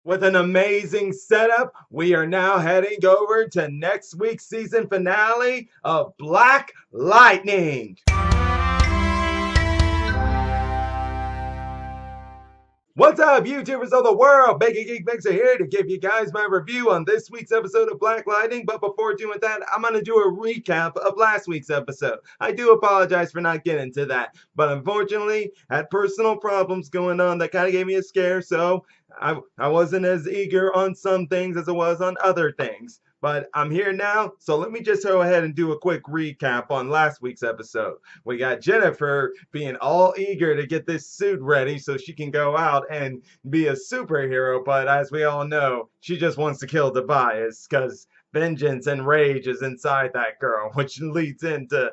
With an amazing setup, we are now heading over to next week's season finale of Black Lightning. What's up, YouTubers of the world? MegaGeek Mixer here to give you guys my review on this week's episode of Black Lightning. But before doing that, I'm going to do a recap of last week's episode. I do apologize for not getting to that, but unfortunately, had personal problems going on that kind of gave me a scare, so I wasn't as eager on some things as I was on other things. But I'm here now, so let me just go ahead and do a quick recap on last week's episode. We got Jennifer being all eager to get this suit ready so she can go out and be a superhero, but as we all know, she just wants to kill Tobias because vengeance and rage is inside that girl, which leads into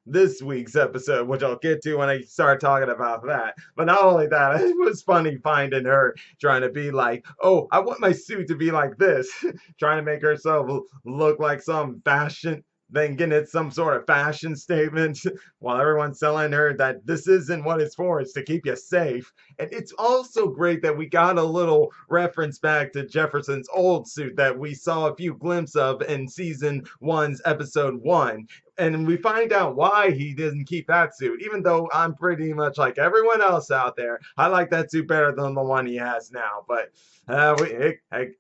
this week's episode, which I'll get to when I start talking about that. But not only that, it was funny finding her trying to be like, oh, I want my suit to be like this, trying to make herself look like some fashion, then getting it some sort of fashion statement while everyone's telling her that this isn't what it's for, it's to keep you safe. And it's also great that we got a little reference back to Jefferson's old suit that we saw a few glimpses of in season 1's episode 1. And we find out why he didn't keep that suit, even though I'm pretty much like everyone else out there. I like that suit better than the one he has now. But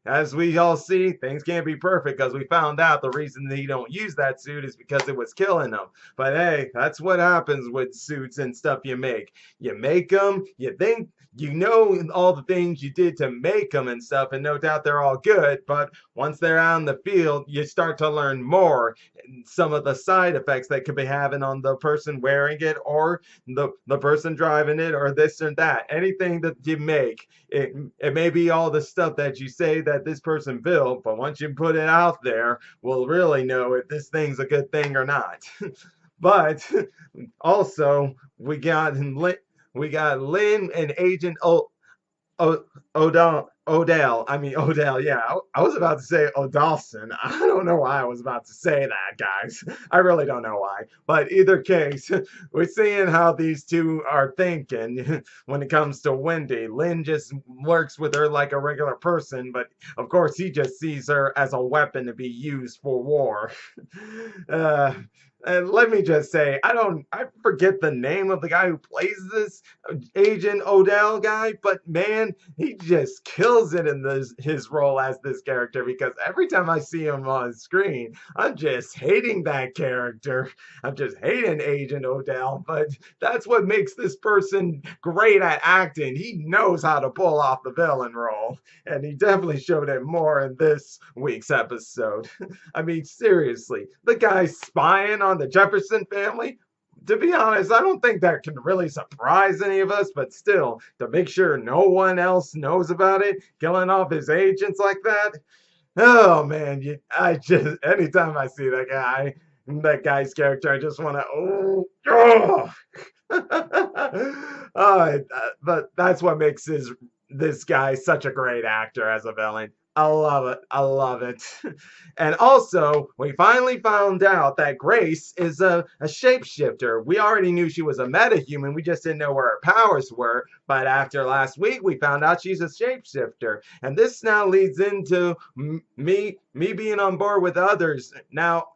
as we all see, things can't be perfect because we found out the reason that he don't use that suit is because it was killing him. But hey, that's what happens with suits and stuff you make. You make them, you think you know all the things you did to make them and stuff, and no doubt they're all good, but once they're out in the field, you start to learn more. Some of the side effects that could be having on the person wearing it or the person driving it or this and that. Anything that you make, it may be all the stuff that you say that this person built, but once you put it out there, we'll really know if this thing's a good thing or not. But also, we got Lynn and Agent Odell, yeah. I was about to say O'Dawson. I don't know why I was about to say that, guys. I really don't know why. But either case, we're seeing how these two are thinking when it comes to Wendy. Lynn just works with her like a regular person, but of course he just sees her as a weapon to be used for war. And let me just say, I forget the name of the guy who plays this Agent Odell guy, but man, he just kills it in his role as this character because every time I see him on screen, I'm just hating that character. I'm just hating Agent Odell, but that's what makes this person great at acting. He knows how to pull off the villain role, and he definitely showed it more in this week's episode. I mean, seriously, the guy's spying on the Jefferson family. To be honest, I don't think that can really surprise any of us, but still, to make sure no one else knows about it, killing off his agents like that. Oh man, anytime I see that guy's character, I just want to, but that's what makes this guy such a great actor as a villain. I love it. I love it. And also, we finally found out that Grace is a shapeshifter. We already knew she was a metahuman. We just didn't know where her powers were. But after last week, we found out she's a shapeshifter. And this now leads into me being on board with others. Now,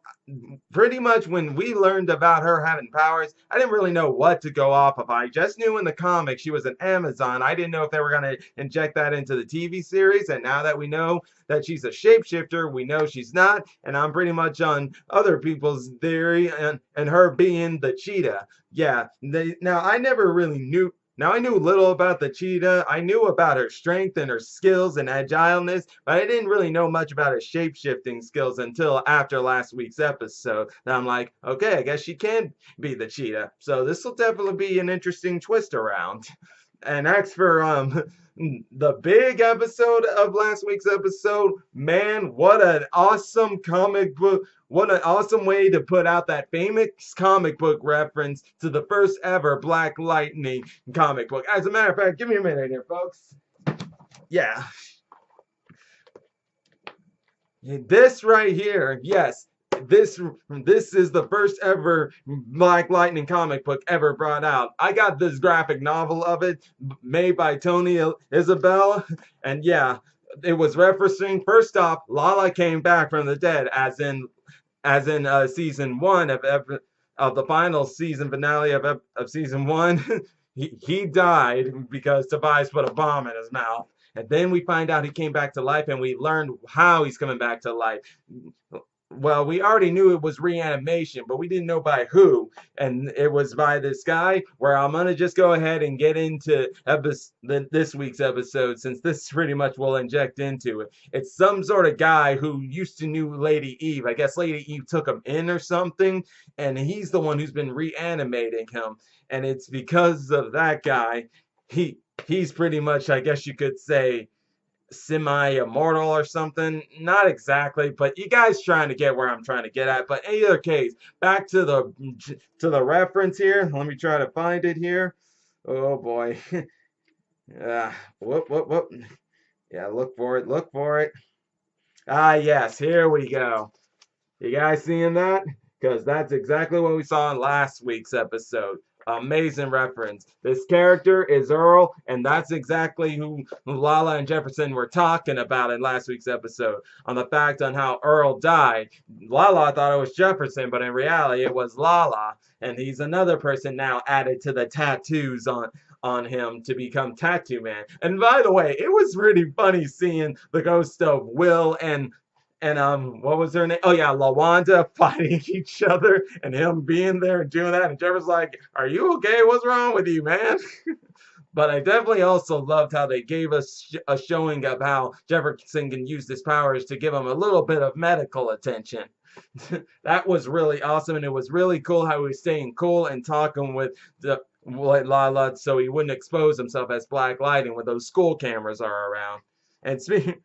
pretty much when we learned about her having powers, I didn't really know what to go off of. I just knew in the comics she was an Amazon. I didn't know if they were going to inject that into the TV series, and now that we know that she's a shapeshifter, we know she's not, and I'm pretty much on other people's theory and her being the cheetah. Yeah, now I never really knew. Now, I knew little about the cheetah. I knew about her strength and her skills and agileness, but I didn't really know much about her shape-shifting skills until after last week's episode. Now I'm like, okay, I guess she can be the cheetah. So this will definitely be an interesting twist around. And as for the big episode of last week's episode, man, what an awesome comic book. What an awesome way to put out that famous comic book reference to the first ever Black Lightning comic book. As a matter of fact, give me a minute here, folks. Yeah. This right here, yes. This is the first ever Black Lightning comic book ever brought out. I got this graphic novel of it made by Tony Isabella, and yeah, it was referencing, first off, Lala came back from the dead, as in season one of the final season finale of season one. He died because Tobias put a bomb in his mouth. And then we find out he came back to life, and we learned how he's coming back to life. Well, we already knew it was reanimation, but we didn't know by who. And it was by this guy, where I'm going to just go ahead and get into this week's episode, since this pretty much will inject into it. It's some sort of guy who used to knew Lady Eve. I guess Lady Eve took him in or something, and he's the one who's been reanimating him. And it's because of that guy, he's pretty much, I guess you could say, semi-immortal or something. Not exactly, but you guys trying to get where I'm trying to get at. But in either case, back to the reference here. Let me try to find it here. Oh boy. Whoop. Yeah, look for it. Ah, yes, here we go. You guys seeing that? Because that's exactly what we saw in last week's episode. Amazing reference. This character is Earl, and that's exactly who Lala and Jefferson were talking about in last week's episode. On the fact on how Earl died. Lala thought it was Jefferson, but in reality it was Lala. And he's another person now added to the tattoos on him to become Tattoo Man. And by the way, it was really funny seeing the ghost of Will and what was her name? Oh yeah, LaWanda fighting each other and him being there and doing that. And Trevor's like, "Are you okay? What's wrong with you, man?" But I definitely also loved how they gave us a showing of how Jefferson can use his powers to give him a little bit of medical attention. That was really awesome, and it was really cool how he was staying cool and talking with Lala so he wouldn't expose himself as Black Lightning when those school cameras are around. And speaking.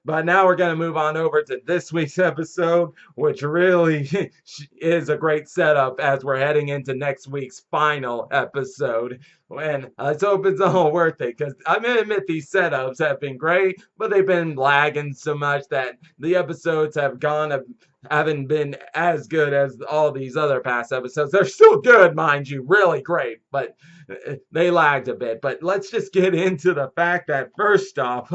But now we're going to move on over to this week's episode, which really is a great setup as we're heading into next week's final episode. And let's hope it's all worth it, because I'm going to admit these setups have been great, but they've been lagging so much that the episodes haven't been as good as all these other past episodes. They're still good, mind you, really great, but they lagged a bit. But let's just get into the fact that first off,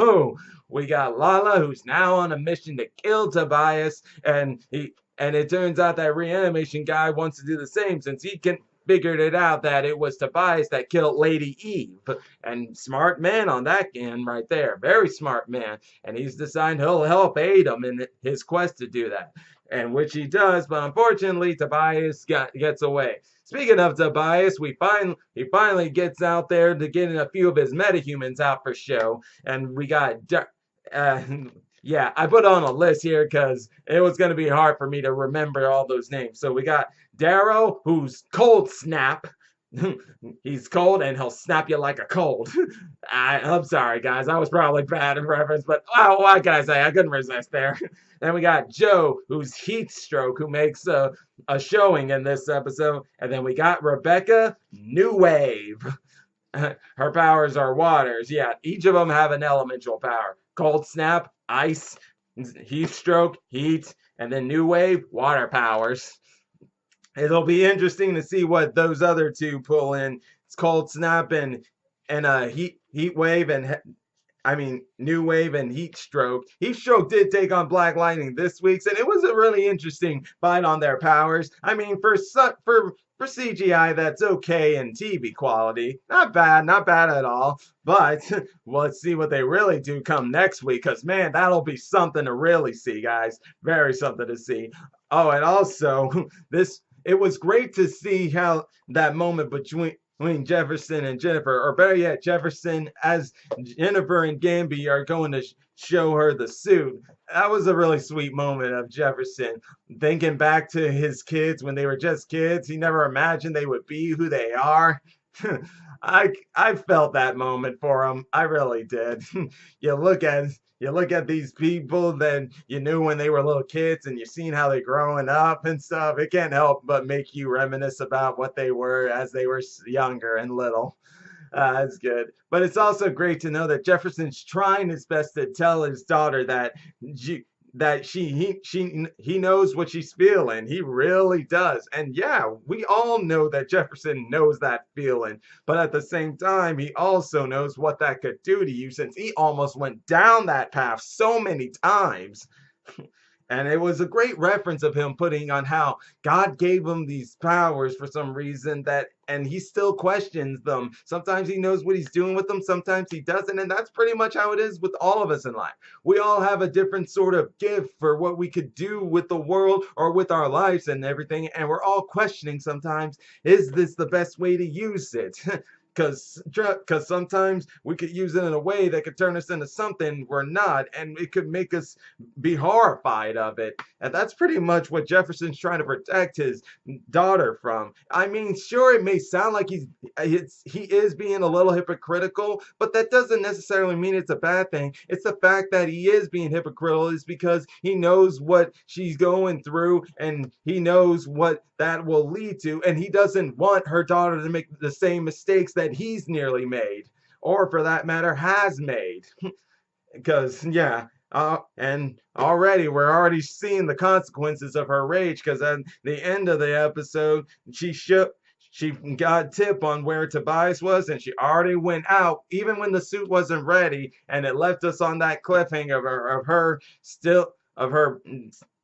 we got Lala, who's now on a mission to kill Tobias, and it turns out that reanimation guy wants to do the same, since he figured it out that it was Tobias that killed Lady Eve. And smart man on that end right there. Very smart man. And he's decided he'll help aid him in his quest to do that. And which he does, but unfortunately Tobias gets away. Speaking of Tobias, he finally gets out there to get a few of his metahumans out for show. And we got yeah, I put on a list here because it was going to be hard for me to remember all those names. So we got Darrow, who's Cold Snap. He's cold and he'll snap you like a cold. I'm sorry, guys. I was probably bad in reference, but what can I say? I couldn't resist there. Then we got Joe, who's Heat Stroke, who makes a showing in this episode. And then we got Rebecca, New Wave. Her powers are waters. Yeah, each of them have an elemental power. Cold Snap, ice. Heat Stroke, heat. And then New Wave, water powers. It'll be interesting to see what those other two pull in. It's Cold Snap and Heat Wave New Wave and Heat Stroke. Heat Stroke did take on Black Lightning this week's, and it was a really interesting fight on their powers. I mean, for CGI, that's okay in TV quality. Not bad at all. But let's see what they really do come next week, because, man, that'll be something to really see, guys. Very something to see. Oh, and also, it was great to see how that moment between Jefferson and Jennifer, or better yet, Jefferson as Jennifer and Gamby are going to show her the suit. That was a really sweet moment of Jefferson thinking back to his kids when they were just kids. He never imagined they would be who they are. I felt that moment for him. I really did. You look at these people that you knew when they were little kids, and you've seen how they're growing up and stuff. It can't help but make you reminisce about what they were as they were younger and little. That's good. But it's also great to know that Jefferson's trying his best to tell his daughter that that he knows what she's feeling. He really does. And yeah, we all know that Jefferson knows that feeling, but at the same time, he also knows what that could do to you since he almost went down that path so many times. And it was a great reference of him putting on how God gave him these powers for some reason that, and he still questions them. Sometimes he knows what he's doing with them, sometimes he doesn't. And that's pretty much how it is with all of us in life. We all have a different sort of gift for what we could do with the world or with our lives and everything. And we're all questioning sometimes, is this the best way to use it? Because sometimes we could use it in a way that could turn us into something we're not, and it could make us be horrified of it. And that's pretty much what Jefferson's trying to protect his daughter from. I mean, sure, it may sound like he is being a little hypocritical, but that doesn't necessarily mean it's a bad thing. It's the fact that he is being hypocritical is because he knows what she's going through, and he knows what that will lead to, and he doesn't want her daughter to make the same mistakes that he's nearly made, or for that matter, has made. Because, yeah, and already we're already seeing the consequences of her rage, because at the end of the episode, she got a tip on where Tobias was, and she already went out, even when the suit wasn't ready, and it left us on that cliffhanger of her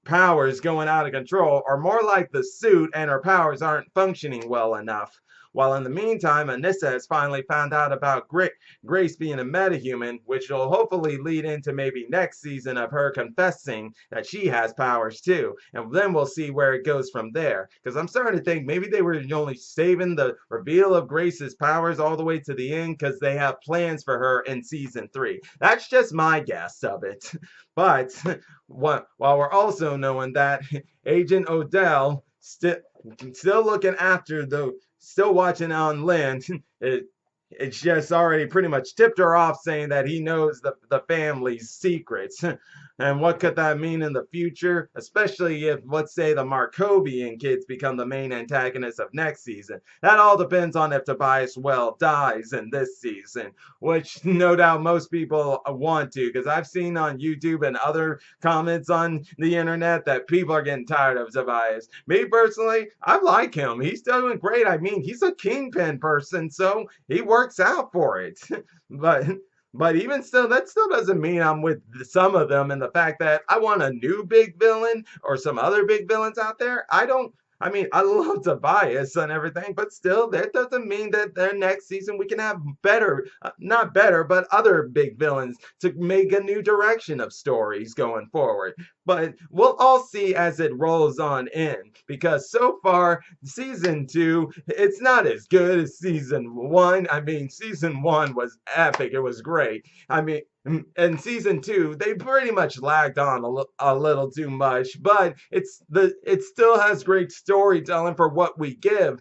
powers going out of control, or more like the suit and her powers aren't functioning well enough. While in the meantime, Anissa has finally found out about Grace being a metahuman, which will hopefully lead into maybe next season of her confessing that she has powers too. And then we'll see where it goes from there. Because I'm starting to think maybe they were only saving the reveal of Grace's powers all the way to the end because they have plans for her in season 3. That's just my guess of it. But while we're also knowing that Agent Odell still looking after still watching on Lynn, it's just already pretty much tipped her off saying that he knows the family's secrets. And what could that mean in the future? Especially if, let's say, the Markovian kids become the main antagonists of next season. That all depends on if Tobias Well dies in this season, which no doubt most people want to, because I've seen on YouTube and other comments on the internet that people are getting tired of Tobias. Me personally, I like him. He's doing great. I mean, he's a kingpin person, so he works out for it. But even still, that still doesn't mean I'm with some of them, and the fact that I want a new big villain or some other big villains out there. I mean, I love Tobias and everything, but still, that doesn't mean that their next season we can have better, not better, but other big villains to make a new direction of stories going forward. But we'll all see as it rolls on in, because so far, season 2, it's not as good as season 1. I mean, season 1 was epic. It was great. I mean, in season 2, they pretty much lagged on a little too much, but it still has great storytelling for what we give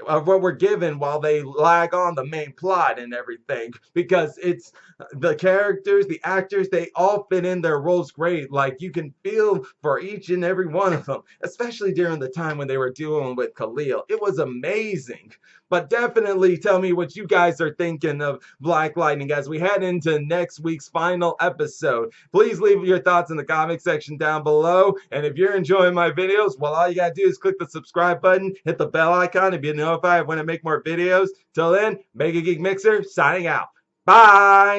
of what we're given while they lag on the main plot and everything, because it's the characters, the actors, they all fit in their roles great. Like, you can feel for each and every one of them, especially during the time when they were dealing with Khalil. It was amazing. But definitely tell me what you guys are thinking of Black Lightning as we head into next week's final episode. Please leave your thoughts in the comment section down below. And if you're enjoying my videos, well, all you gotta do is click the subscribe button, hit the bell icon, and be notified when I make more videos. Till then, MegaGeek Mixer signing out. Bye!